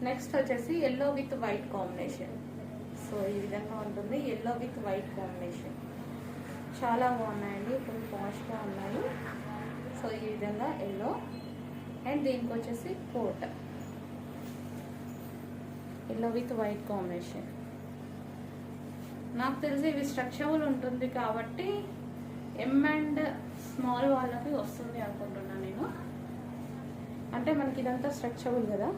Next వచ్చేసి yellow with white combination. So ఈ విధంగా ఉంటుంది, ఎల్లో విత్ వైట్ కాంబినేషన్. చాలా బాగున్నాయండి, ఫుల్ పాష్గా ఉన్నాయి. సో ఈ విధంగా ఎల్లో, అండ్ దీనికి వచ్చేసి coat yellow with white combination. నాకు తెలిసి ఇవి స్ట్రక్చరబుల్ ఉంటుంది కాబట్టి ఎం అండ్ స్మాల్ వాళ్ళకి వస్తుంది అనుకుంటున్నాను నేను. అంటే మనకి ఇదంతా స్ట్రక్చరబుల్ కదా,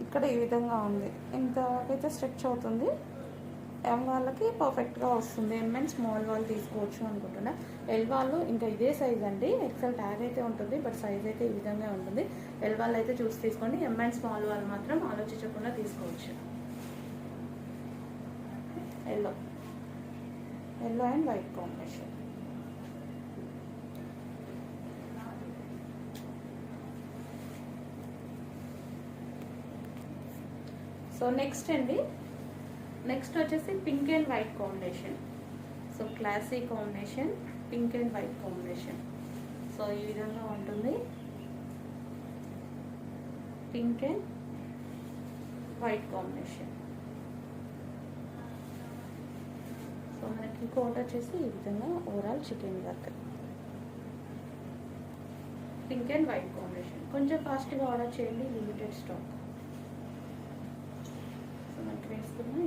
ఇక్కడ ఈ విధంగా ఉంది, ఇంతకైతే స్ట్రెచ్ అవుతుంది. ఎం వాళ్ళకి పర్ఫెక్ట్గా వస్తుంది. ఎం అండ్ స్మాల్ వాళ్ళు తీసుకోవచ్చు అనుకుంటున్నా. ఎల్ వాళ్ళు ఇంకా ఇదే సైజ్ అండి, ఎక్సెల్ ట్యాగ్ అయితే ఉంటుంది, బట్ సైజ్ అయితే ఈ విధంగా ఉంటుంది. ఎల్ వాళ్ళు అయితే చూసి తీసుకోండి, ఎం అండ్ స్మాల్ వాళ్ళు మాత్రం ఆలోచించకుండా తీసుకోవచ్చు. Yellow and white combination. So next అండి, నెక్స్ట్ వచ్చేసి pink and white combination. So classy combination, pink and white combination. So ఈ విధంగా ఉంటుంది, pink and white combination. So మనకి కోట్ వచ్చేసి ఈ విధంగా overall chicken work, pink and white combination. కొంచెం ఫాస్ట్గా ఆర్డర్ చేయండి, లిమిటెడ్ స్టాక్. సో మనకి వేసుకున్న